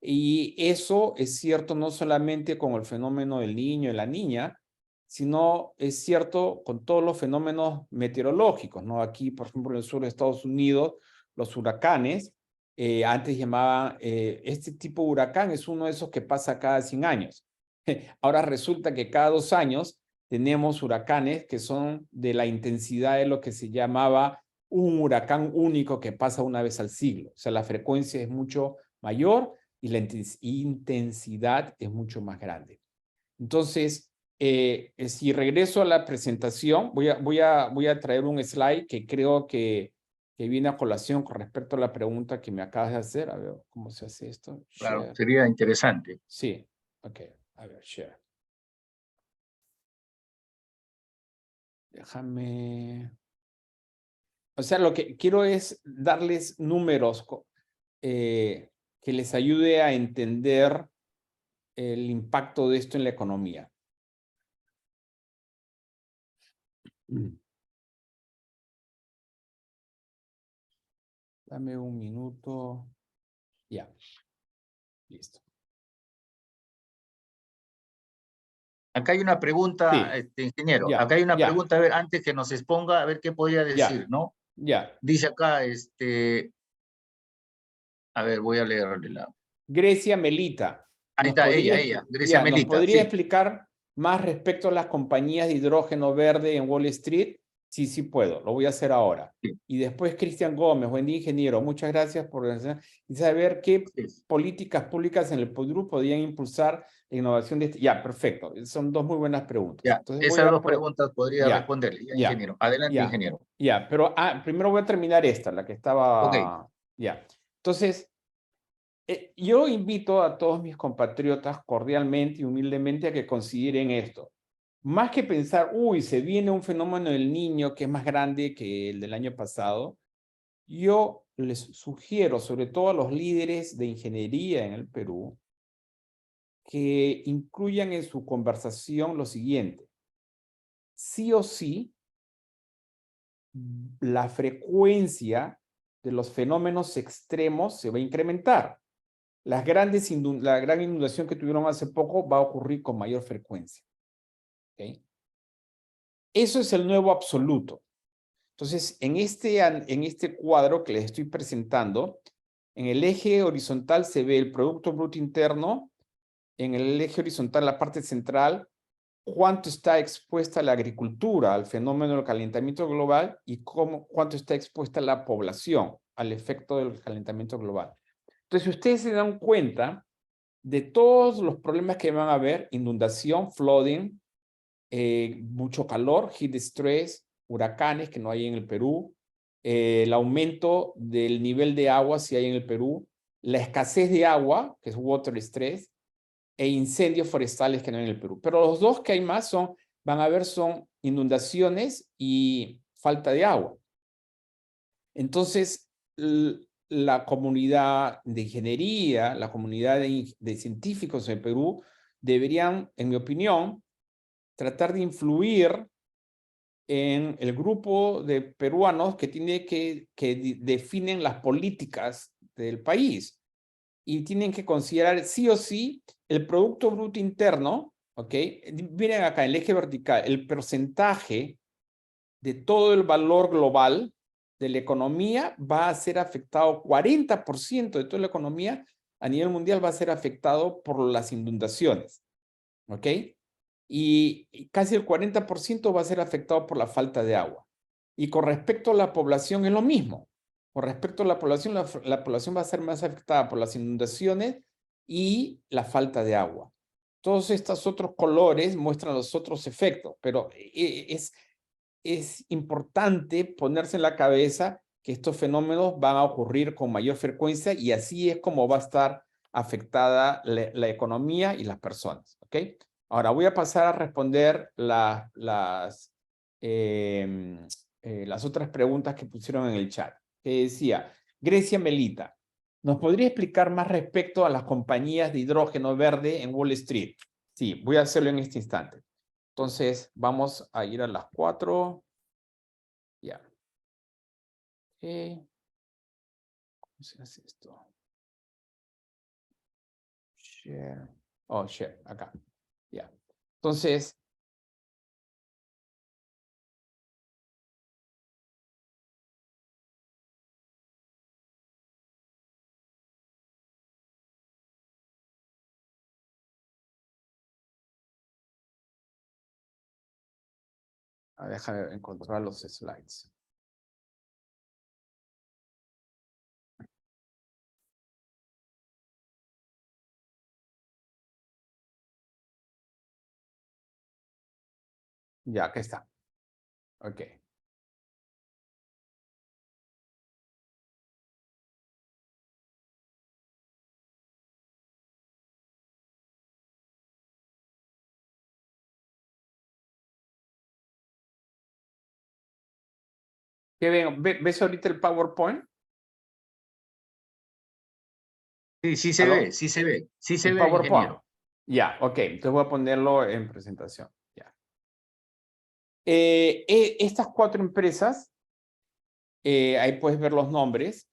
Y eso es cierto no solamente con el fenómeno del niño y la niña, sino es cierto con todos los fenómenos meteorológicos, ¿no? Aquí, por ejemplo, en el sur de Estados Unidos, los huracanes, antes llamaban, este tipo de huracán es uno de esos que pasa cada 100 años. Ahora resulta que cada 2 años tenemos huracanes que son de la intensidad de lo que se llamaba un huracán único que pasa una vez al siglo. O sea, la frecuencia es mucho mayor y la intensidad es mucho más grande. Entonces, si regreso a la presentación, voy a traer un slide que creo que viene a colación con respecto a la pregunta que me acabas de hacer. A ver, ¿cómo se hace esto? Claro, Share. sería interesante. Sí, ok. A ver, share. Déjame... O sea, lo que quiero es darles números que les ayude a entender el impacto de esto en la economía. Dame un minuto. Ya. Listo. Acá hay una pregunta, Sí. ingeniero, Ya. acá hay una Ya. pregunta, a ver, antes que nos exponga, a ver qué podría decir, Ya. ¿no? Ya. Dice acá, a ver, voy a leerle la... Grecia Melita. Ahí está, ella, Grecia ¿Nos Melita, podría sí. explicar más respecto a las compañías de hidrógeno verde en Wall Street? Sí, sí puedo. Lo voy a hacer ahora. Sí, Y después Cristian Gómez, buen día, ingeniero. Muchas gracias por y saber qué sí. políticas públicas en el Perú podrían impulsar la innovación de este. Ya, perfecto. Son dos muy buenas preguntas. Ya, Entonces voy esas a... dos preguntas podría Ya, responderle, ya, ya, ingeniero. Adelante, ya, ingeniero. ya. Pero primero voy a terminar esta, la que Ok, estaba... Ya. Entonces... yo invito a todos mis compatriotas cordialmente y humildemente a que consideren esto. Más que pensar, uy, se viene un fenómeno del niño que es más grande que el del año pasado, yo les sugiero, sobre todo a los líderes de ingeniería en el Perú, que incluyan en su conversación lo siguiente. Sí o sí, la frecuencia de los fenómenos extremos se va a incrementar. La gran inundación que tuvieron hace poco va a ocurrir con mayor frecuencia. ¿Okay? Eso es el nuevo absoluto. Entonces, en este cuadro que les estoy presentando, en el eje horizontal se ve el Producto Bruto Interno, en el eje horizontal, la parte central, cuánto está expuesta la agricultura al fenómeno del calentamiento global y cuánto está expuesta la población al efecto del calentamiento global. Entonces, si ustedes se dan cuenta, de todos los problemas que van a haber, inundación, flooding, mucho calor, heat stress, huracanes que no hay en el Perú, el aumento del nivel de agua si hay en el Perú, la escasez de agua, que es water stress, e incendios forestales que no hay en el Perú. Pero los dos que hay más van a haber son inundaciones y falta de agua. Entonces, la comunidad de ingeniería, la comunidad de científicos en Perú deberían, en mi opinión, tratar de influir en el grupo de peruanos que definen las políticas del país y tienen que considerar sí o sí el Producto Bruto Interno, ¿ok? Miren acá, el eje vertical, el porcentaje de todo el valor global de la economía va a ser afectado, 40% de toda la economía a nivel mundial va a ser afectado por las inundaciones, ¿ok? Y casi el 40% va a ser afectado por la falta de agua. Y con respecto a la población es lo mismo. Con respecto a la población, la población va a ser más afectada por las inundaciones y la falta de agua. Todos estos otros colores muestran los otros efectos, pero es importante ponerse en la cabeza que estos fenómenos van a ocurrir con mayor frecuencia y así es como va a estar afectada la economía y las personas. ¿Ok? Ahora voy a pasar a responder las otras preguntas que pusieron en el chat. Que decía, Grecia Melita, ¿nos podría explicar más respecto a las compañías de hidrógeno verde en Wall Street? Sí, voy a hacerlo en este instante. Entonces, vamos a ir a las 4. Ya. ¿Cómo se hace esto? Share. Oh, share, acá. Ya. Entonces, déjame encontrar los slides. Ya, acá está. Ok. ¿Qué ven? ¿Ves ahorita el PowerPoint? Sí, sí se ¿Aló? ve, sí se ve, sí se El ve, PowerPoint. ingeniero. Ya, ok. Entonces voy a ponerlo en presentación. Ya. Estas 4 empresas, ahí puedes ver los nombres,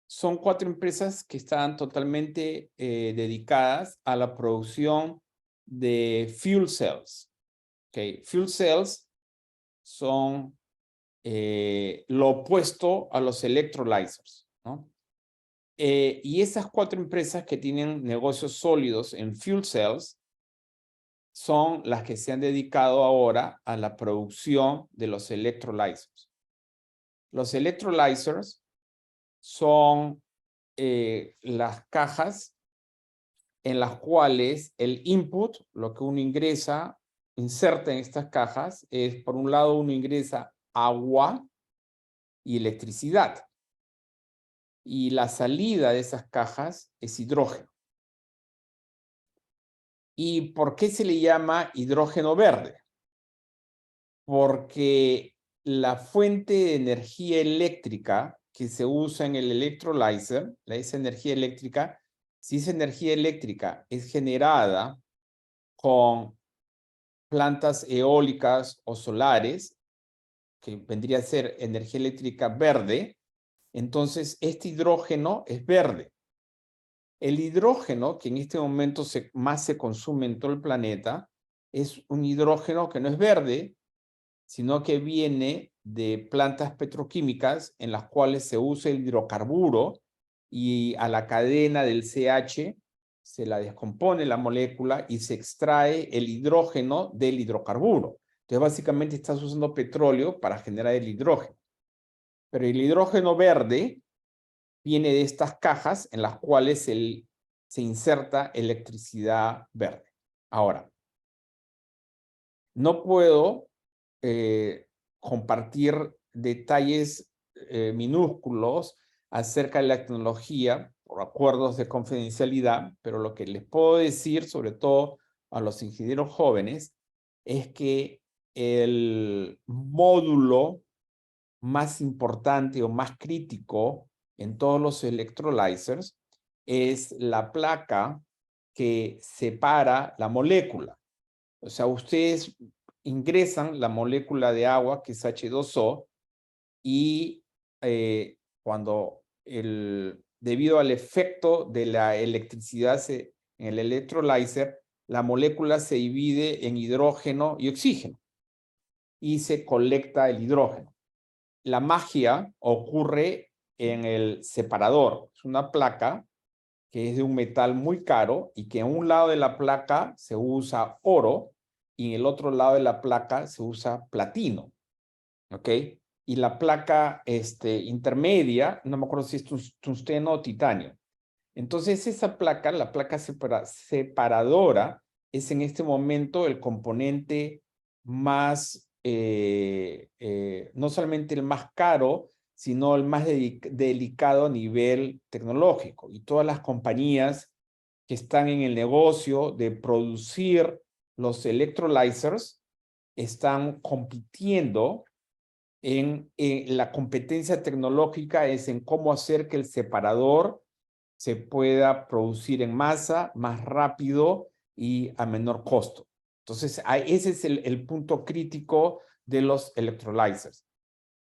son 4 empresas que están totalmente dedicadas a la producción de fuel cells. Okay. Fuel cells son lo opuesto a los electrolyzers, ¿no? Y esas 4 empresas que tienen negocios sólidos en fuel cells son las que se han dedicado ahora a la producción de los electrolyzers. Los electrolyzers son las cajas en las cuales el input, lo que uno ingresa, inserta en estas cajas, es por un lado uno ingresa agua y electricidad. Y la salida de esas cajas es hidrógeno. ¿Y por qué se le llama hidrógeno verde? Porque la fuente de energía eléctrica que se usa en el electrolyzer, esa energía eléctrica, si esa energía eléctrica es generada con plantas eólicas o solares, que vendría a ser energía eléctrica verde, entonces este hidrógeno es verde. El hidrógeno, que en este momento más se consume en todo el planeta, es un hidrógeno que no es verde, sino que viene de plantas petroquímicas en las cuales se usa el hidrocarburo y a la cadena del CH se la descompone la molécula y se extrae el hidrógeno del hidrocarburo. Entonces, básicamente estás usando petróleo para generar el hidrógeno. Pero el hidrógeno verde viene de estas cajas en las cuales se inserta electricidad verde. Ahora, no puedo compartir detalles minúsculos acerca de la tecnología por acuerdos de confidencialidad, pero lo que les puedo decir, sobre todo a los ingenieros jóvenes, es que el módulo más importante o más crítico en todos los electrolyzers es la placa que separa la molécula. O sea, ustedes ingresan la molécula de agua, que es H2O, y cuando debido al efecto de la electricidad en el electrolyzer, la molécula se divide en hidrógeno y oxígeno y se colecta el hidrógeno. La magia ocurre en el separador. Es una placa que es de un metal muy caro y que en un lado de la placa se usa oro y en el otro lado de la placa se usa platino. ¿Ok? Y la placa intermedia, no me acuerdo si es tungsteno o titanio. Entonces esa placa, la placa separadora, es en este momento el componente más, no solamente el más caro, sino el más delicado a nivel tecnológico. Y todas las compañías que están en el negocio de producir los electrolyzers están compitiendo en la competencia tecnológica, es en cómo hacer que el separador se pueda producir en masa, más rápido y a menor costo. Entonces, ese es el punto crítico de los electrolyzers.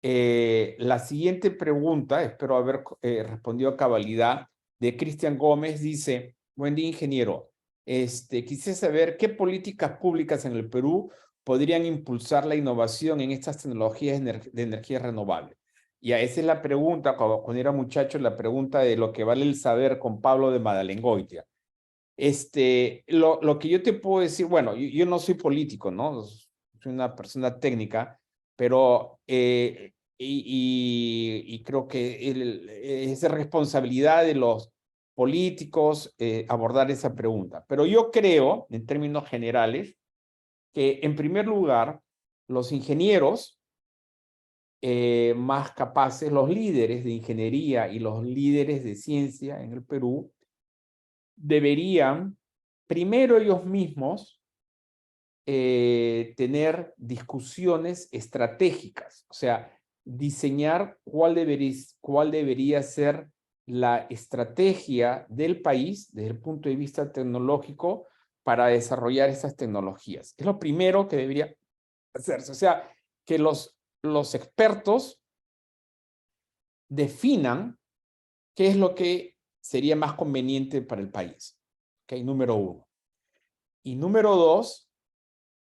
La siguiente pregunta, espero haber respondido a cabalidad, de Cristian Gómez, dice: buen día, ingeniero. Quisiera saber qué políticas públicas en el Perú podrían impulsar la innovación en estas tecnologías de energía renovable. Y esa es la pregunta, cuando era muchacho, la pregunta de lo que vale el saber con Pablo de Madalengoitia. Lo que yo te puedo decir, bueno, yo no soy político, ¿no? Soy una persona técnica, pero y creo que es responsabilidad de los políticos abordar esa pregunta. Pero yo creo, en términos generales, que en primer lugar los ingenieros más capaces, los líderes de ingeniería y los líderes de ciencia en el Perú, deberían primero ellos mismos tener discusiones estratégicas, o sea, diseñar cuál debería ser la estrategia del país desde el punto de vista tecnológico para desarrollar esas tecnologías. Es lo primero que debería hacerse, o sea, que los expertos definan qué es lo que sería más conveniente para el país. ¿Okay? Número uno. Y número dos,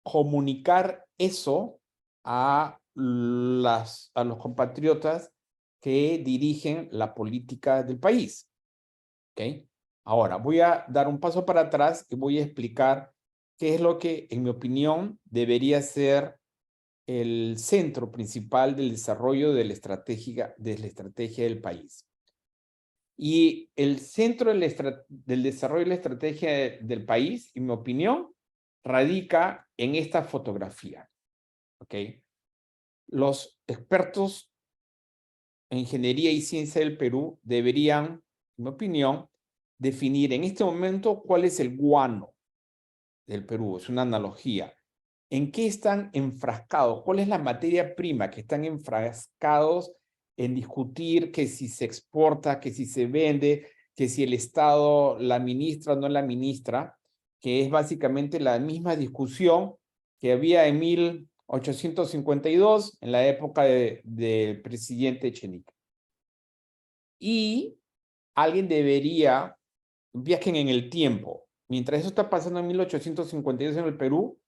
comunicar eso a los compatriotas que dirigen la política del país. ¿Okay? Ahora, voy a dar un paso para atrás y voy a explicar qué es lo que, en mi opinión, debería ser el centro principal del desarrollo de la estrategia del país. Y el centro del desarrollo de la estrategia del país, en mi opinión, radica en esta fotografía. ¿Ok? Los expertos en ingeniería y ciencia del Perú deberían, en mi opinión, definir en este momento cuál es el guano del Perú. Es una analogía. ¿En qué están enfrascados? ¿Cuál es la materia prima que están enfrascados en discutir que si se exporta, que si se vende, que si el Estado la administra o no la administra? Que es básicamente la misma discusión que había en 1852, en la época del presidente Echenique. Y alguien debería, viajen en el tiempo. Mientras eso está pasando en 1852 en el Perú,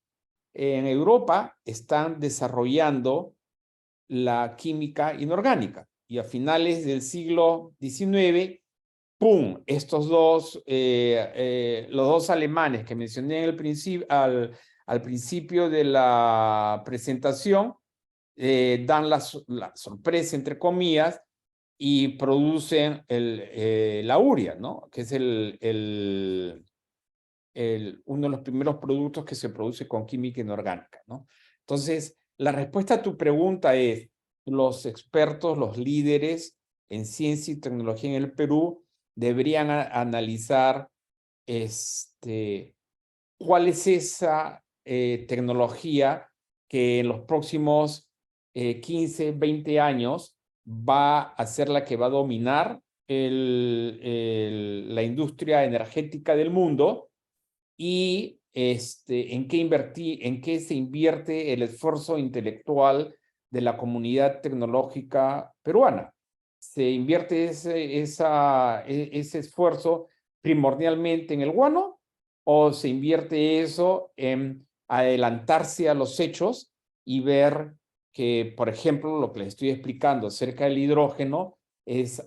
en Europa están desarrollando la química inorgánica y a finales del siglo XIX, ¡pum! Estos dos, los dos alemanes que mencioné al principio de la presentación, dan la sorpresa, entre comillas, y producen la urea, ¿no? Que es uno de los primeros productos que se produce con química inorgánica, ¿no? Entonces, la respuesta a tu pregunta es, los expertos, los líderes en ciencia y tecnología en el Perú deberían analizar cuál es esa tecnología que en los próximos 15, 20 años va a ser la que va a dominar la industria energética del mundo y en qué se invierte el esfuerzo intelectual de la comunidad tecnológica peruana. Se invierte ese esfuerzo primordialmente en el guano o se invierte eso en adelantarse a los hechos y ver que, por ejemplo, lo que les estoy explicando acerca del hidrógeno es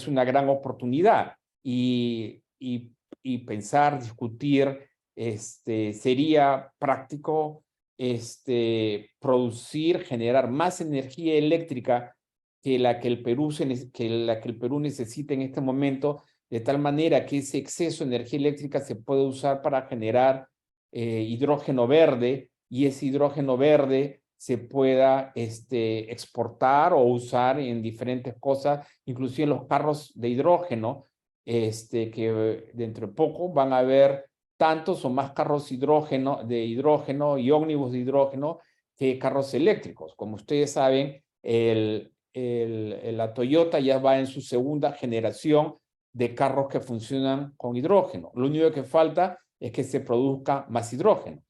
una gran oportunidad y pensar, discutir, sería práctico producir, generar más energía eléctrica que la que el Perú necesita en este momento, de tal manera que ese exceso de energía eléctrica se puede usar para generar hidrógeno verde y ese hidrógeno verde se pueda exportar o usar en diferentes cosas, inclusive en los carros de hidrógeno, que dentro de poco van a haber tantos o más carros de hidrógeno y ómnibus de hidrógeno que carros eléctricos. Como ustedes saben, la Toyota ya va en su segunda generación de carros que funcionan con hidrógeno. Lo único que falta es que se produzca más hidrógeno.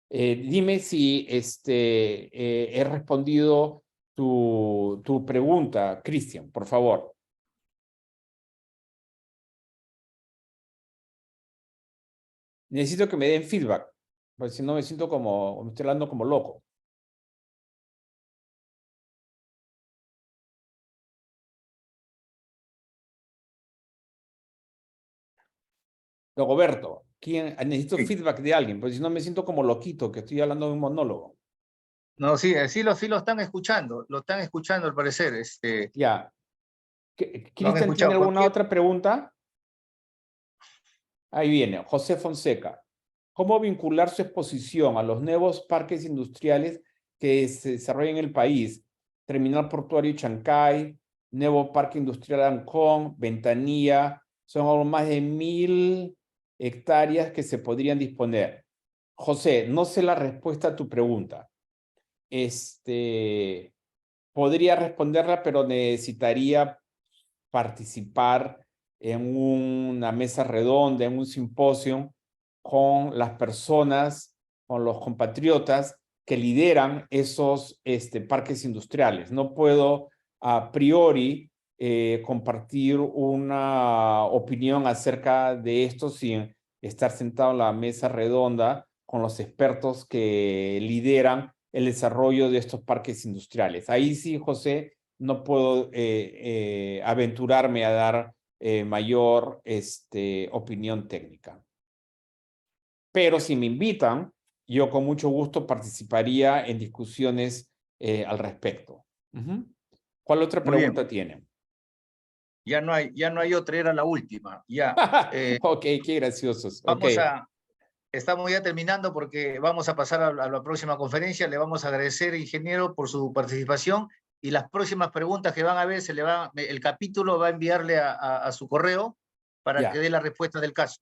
Dime si he respondido tu pregunta, Cristian, por favor. Necesito que me den feedback, porque si no me siento me estoy hablando como loco. Roberto, necesito Sí. feedback de alguien, porque si no me siento como loquito, que estoy hablando de un monólogo. No, sí, sí lo están escuchando al parecer. Ya. Lo han ¿Cristian tiene escuchado. alguna otra pregunta? Ahí viene, José Fonseca. ¿Cómo vincular su exposición a los nuevos parques industriales que se desarrollan en el país. Terminal portuario Chancay, nuevo parque industrial Ancón, Ventanilla, son algo más de 1.000 hectáreas que se podrían disponer. José, no sé la respuesta a tu pregunta. Podría responderla, pero necesitaría participar en una mesa redonda, en un simposio con las personas, con los compatriotas que lideran esos parques industriales. No puedo a priori compartir una opinión acerca de esto sin estar sentado en la mesa redonda con los expertos que lideran el desarrollo de estos parques industriales. Ahí sí, José, no puedo aventurarme a dar mayor opinión técnica. Pero si me invitan, yo con mucho gusto participaría en discusiones al respecto. ¿Cuál otra pregunta tienen? Ya no hay otra, era la última. Ya. Ok, qué graciosos. Estamos ya terminando porque vamos a pasar a la próxima conferencia. Le vamos a agradecer, ingeniero, por su participación, y las próximas preguntas que van a ver, el capítulo va a enviarle a su correo para que dé la respuesta del caso.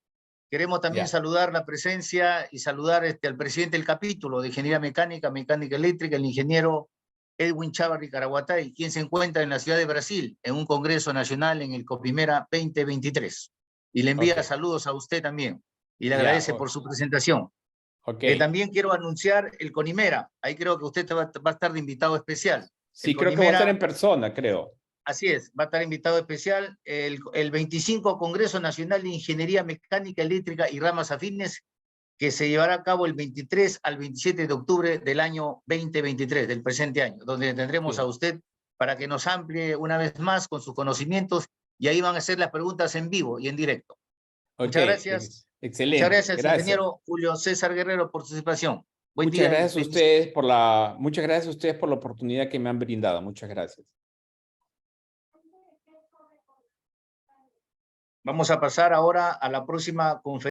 Queremos también saludar la presencia y saludar al presidente del capítulo de Ingeniería Mecánica, Mecánica Eléctrica, el ingeniero Edwin Chávarri Caraguatay, quien se encuentra en la ciudad de Brasil en un congreso nacional en el Copimera 2023. Y le envía saludos a usted también. Y le agradece por su presentación. También quiero anunciar el Conimera. Ahí creo que usted va a estar de invitado especial. Sí, creo que va a estar en persona, creo. Así es, va a estar invitado especial el 25 Congreso Nacional de Ingeniería Mecánica Eléctrica y Ramas Afines, que se llevará a cabo el 23 al 27 de octubre del año 2023, del presente año, donde tendremos a usted para que nos amplíe una vez más con sus conocimientos, y ahí van a hacer las preguntas en vivo y en directo. Muchas gracias. Excelente. Muchas gracias, ingeniero Julio César Guerrero, por su participación. Muchas gracias a ustedes por la oportunidad que me han brindado. Muchas gracias. Vamos a pasar ahora a la próxima conferencia.